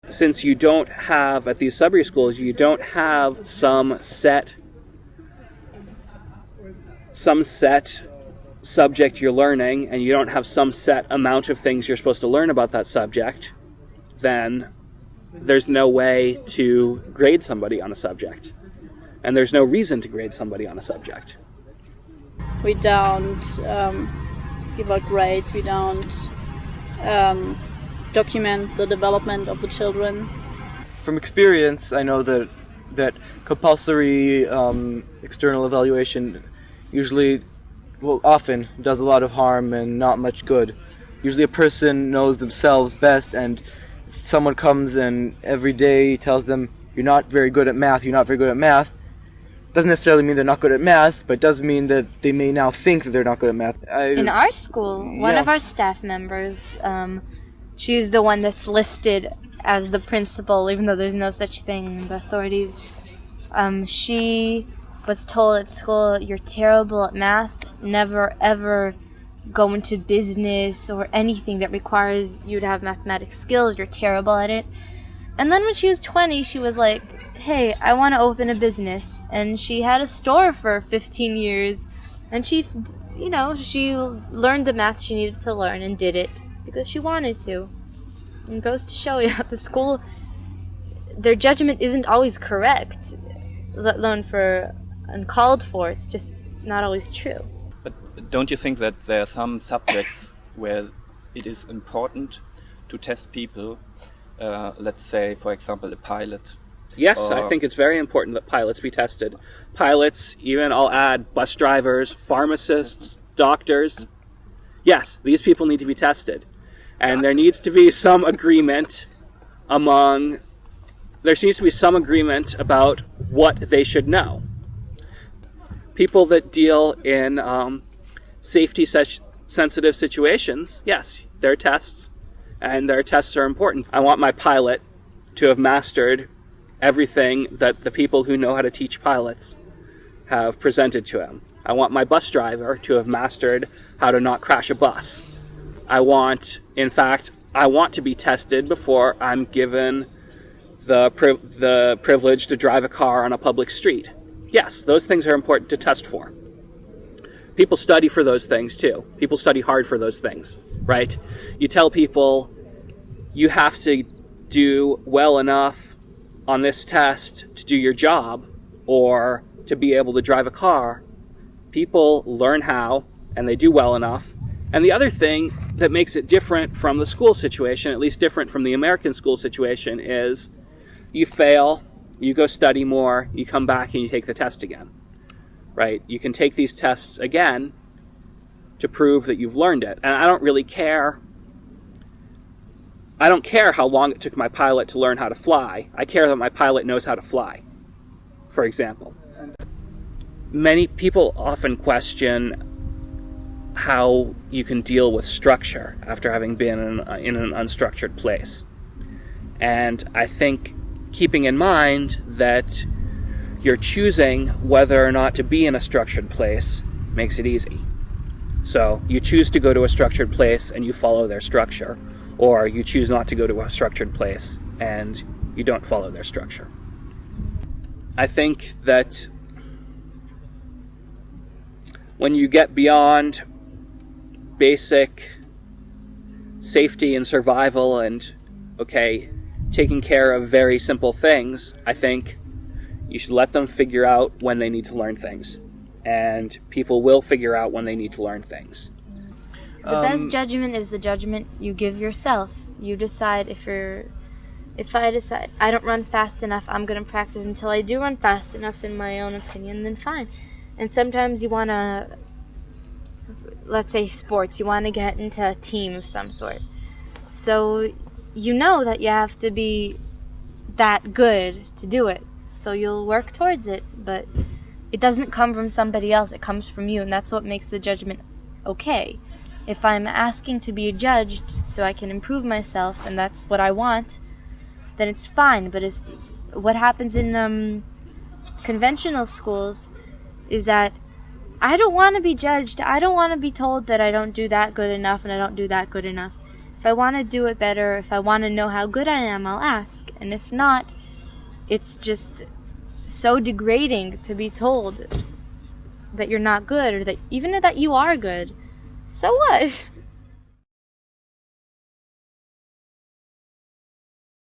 Since you don't have, at these Sudbury schools, you don't have some set subject you're learning, and you don't have some set amount of things you're supposed to learn about that subject, then there's no way to grade somebody on a subject. And there's no reason to grade somebody on a subject. We don't give out grades, we don't document the development of the children. From experience, I know that compulsory external evaluation often does a lot of harm and not much good. Usually a person knows themselves best, and if someone comes and every day tells them, you're not very good at math, doesn't necessarily mean they're not good at math, but does mean that they may now think that they're not good at math. In our school, one of our staff members, she's the one that's listed as the principal, even though there's no such thing in the authorities. She was told at school, you're terrible at math, never ever go into business or anything that requires you to have mathematics skills, you're terrible at it. And then when she was 20, she was like, hey, I want to open a business. And she had a store for 15 years. And she learned the math she needed to learn and did it because she wanted to. And it goes to show you at the school, their judgment isn't always correct, let alone for uncalled for. It's just not always true. But don't you think that there are some subjects where it is important to test people? Let's say, for example, a pilot. Yes, I think it's very important that pilots be tested. Pilots, even I'll add bus drivers, pharmacists, doctors. Yes, these people need to be tested. And there needs to be some agreement about what they should know. People that deal in safety-sensitive situations, yes, their tests, and their tests are important. I want my pilot to have mastered everything that the people who know how to teach pilots have presented to him. I want my bus driver to have mastered how to not crash a bus. I want to be tested before I'm given the privilege to drive a car on a public street. Yes, those things are important to test for. People study for those things too. People study hard for those things, right? You tell people you have to do well enough on this test to do your job or to be able to drive a car. People learn how and they do well enough. And the other thing that makes it different from the school situation, at least different from the American school situation, is you fail, you go study more, you come back and you take the test again, right? You can take these tests again to prove that you've learned it. And I don't really care. I don't care how long it took my pilot to learn how to fly. I care that my pilot knows how to fly, for example. Many people often question how you can deal with structure after having been in an unstructured place. And I think keeping in mind that you're choosing whether or not to be in a structured place makes it easy. So you choose to go to a structured place and you follow their structure, or you choose not to go to a structured place and you don't follow their structure. I think that when you get beyond basic safety and survival and, taking care of very simple things, I think you should let them figure out when they need to learn things. And people will figure out when they need to learn things. The best judgment is the judgment you give yourself. You decide if I decide I don't run fast enough, I'm going to practice until I do run fast enough in my own opinion, then fine. And sometimes you want to, let's say sports, you want to get into a team of some sort. So you know that you have to be that good to do it. So you'll work towards it, but it doesn't come from somebody else, it comes from you, and that's what makes the judgment okay. If I'm asking to be judged so I can improve myself, and that's what I want, then it's fine. But what happens in conventional schools is that I don't want to be judged. I don't want to be told that I don't do that good enough and I don't do that good enough. If If I want to do it better, if I want to know how good I am, I'll ask. And if not, it's just so degrading to be told that you're not good, or that even that you are good. So what?